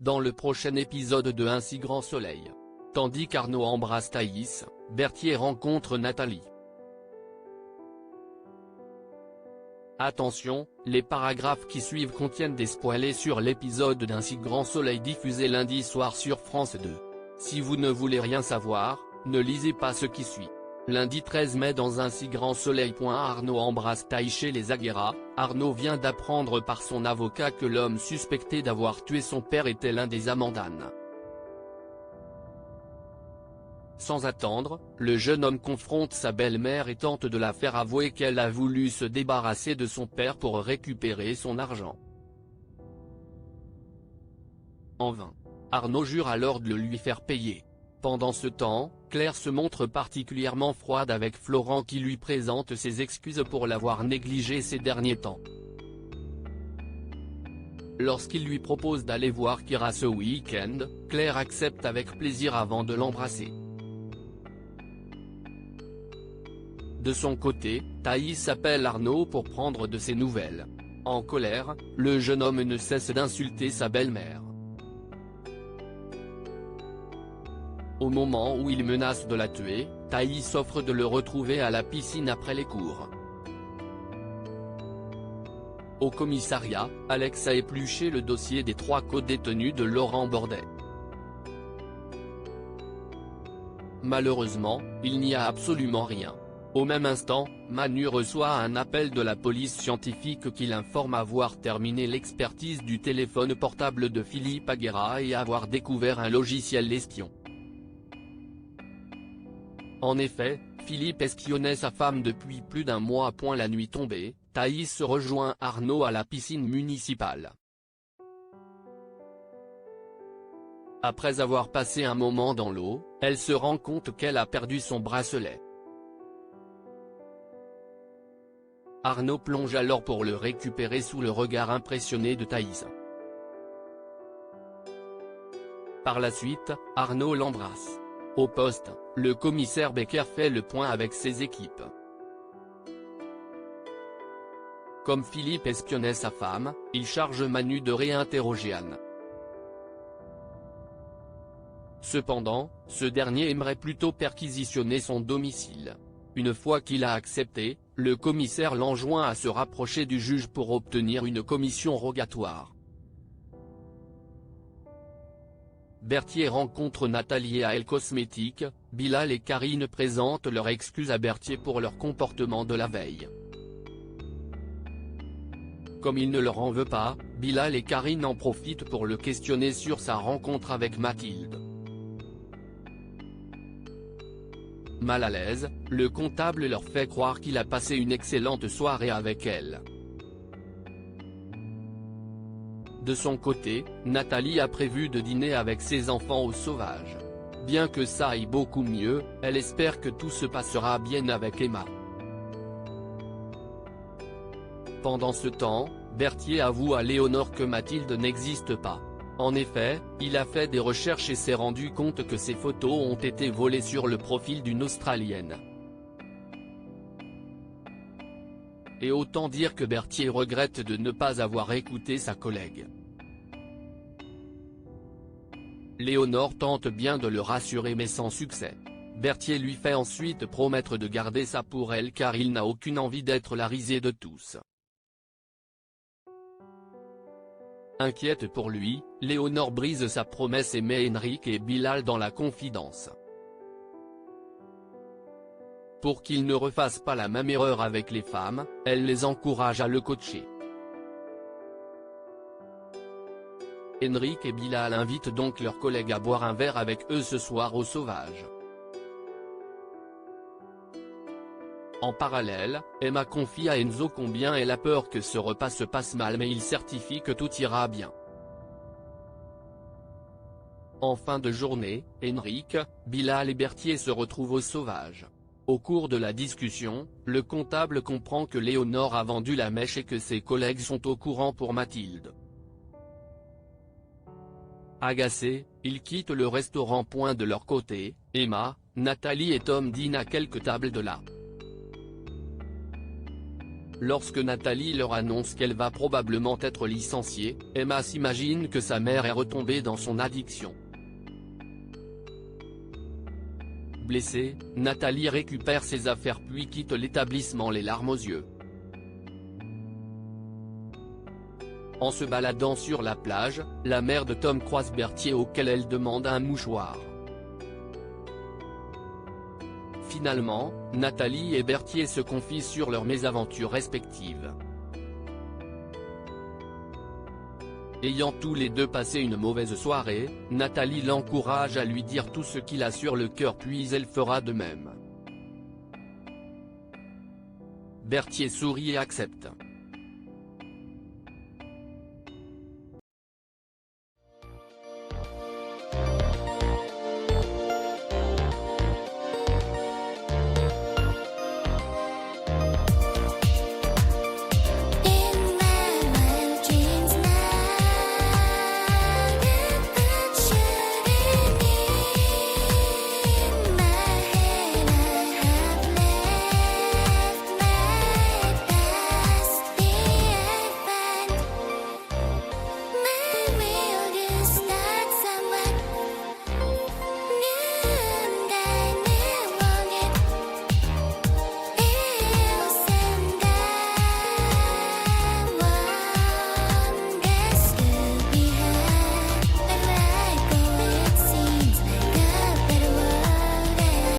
dans le prochain épisode de Un si grand soleil. Tandis qu'Arnaud embrasse Thaïs, Berthier rencontre Nathalie. Attention, les paragraphes qui suivent contiennent des spoilers sur l'épisode d'Un si grand soleil diffusé lundi soir sur France 2. Si vous ne voulez rien savoir, ne lisez pas ce qui suit. Lundi 13 mai dans Un si grand soleil. Arnaud embrasse Thaïs chez les Aguera. Arnaud vient d'apprendre par son avocat que l'homme suspecté d'avoir tué son père était l'un des amants d'Anne. Sans attendre, le jeune homme confronte sa belle-mère et tente de la faire avouer qu'elle a voulu se débarrasser de son père pour récupérer son argent. En vain. Arnaud jure alors de le lui faire payer. Pendant ce temps, Claire se montre particulièrement froide avec Florent qui lui présente ses excuses pour l'avoir négligé ces derniers temps. Lorsqu'il lui propose d'aller voir Kira ce week-end, Claire accepte avec plaisir avant de l'embrasser. De son côté, Thaïs appelle Arnaud pour prendre de ses nouvelles. En colère, le jeune homme ne cesse d'insulter sa belle-mère. Au moment où il menace de la tuer, Thaïs offre de le retrouver à la piscine après les cours. Au commissariat, Alex a épluché le dossier des 3 co-détenus de Laurent Bordet. Malheureusement, il n'y a absolument rien. Au même instant, Manu reçoit un appel de la police scientifique qui l'informe avoir terminé l'expertise du téléphone portable de Philippe Aguera et avoir découvert un logiciel espion. En effet, Philippe espionnait sa femme depuis plus d'1 mois. La nuit tombée, Thaïs rejoint Arnaud à la piscine municipale. Après avoir passé un moment dans l'eau, elle se rend compte qu'elle a perdu son bracelet. Arnaud plonge alors pour le récupérer sous le regard impressionné de Thaïs. Par la suite, Arnaud l'embrasse. Au poste, le commissaire Becker fait le point avec ses équipes. Comme Philippe espionnait sa femme, il charge Manu de réinterroger Anne. Cependant, ce dernier aimerait plutôt perquisitionner son domicile. Une fois qu'il a accepté, le commissaire l'enjoint à se rapprocher du juge pour obtenir une commission rogatoire. Berthier rencontre Nathalie à Elle Cosmétique. Bilal et Karine présentent leurs excuses à Berthier pour leur comportement de la veille. Comme il ne leur en veut pas, Bilal et Karine en profitent pour le questionner sur sa rencontre avec Mathilde. Mal à l'aise, le comptable leur fait croire qu'il a passé une excellente soirée avec elle. De son côté, Nathalie a prévu de dîner avec ses enfants au Sauvage. Bien que ça aille beaucoup mieux, elle espère que tout se passera bien avec Emma. Pendant ce temps, Berthier avoue à Léonore que Mathilde n'existe pas. En effet, il a fait des recherches et s'est rendu compte que ces photos ont été volées sur le profil d'une Australienne. Et autant dire que Berthier regrette de ne pas avoir écouté sa collègue. Léonore tente bien de le rassurer mais sans succès. Berthier lui fait ensuite promettre de garder ça pour elle car il n'a aucune envie d'être la risée de tous. Inquiète pour lui, Léonore brise sa promesse et met Henrik et Bilal dans la confidence. Pour qu'ils ne refassent pas la même erreur avec les femmes, elle les encourage à le coacher. Henrik et Bilal invitent donc leurs collègues à boire un verre avec eux ce soir au Sauvage. En parallèle, Emma confie à Enzo combien elle a peur que ce repas se passe mal mais il certifie que tout ira bien. En fin de journée, Henrik, Bilal et Berthier se retrouvent au Sauvage. Au cours de la discussion, le comptable comprend que Léonore a vendu la mèche et que ses collègues sont au courant pour Mathilde. Agacés, ils quittent le restaurant. De leur côté, Emma, Nathalie et Tom dînent à quelques tables de là. Lorsque Nathalie leur annonce qu'elle va probablement être licenciée, Emma s'imagine que sa mère est retombée dans son addiction. Blessée, Nathalie récupère ses affaires puis quitte l'établissement les larmes aux yeux. En se baladant sur la plage, la mère de Tom croise Berthier auquel elle demande un mouchoir. Finalement, Nathalie et Berthier se confient sur leurs mésaventures respectives. Ayant tous les deux passé une mauvaise soirée, Nathalie l'encourage à lui dire tout ce qu'il a sur le cœur puis elle fera de même. Berthier sourit et accepte.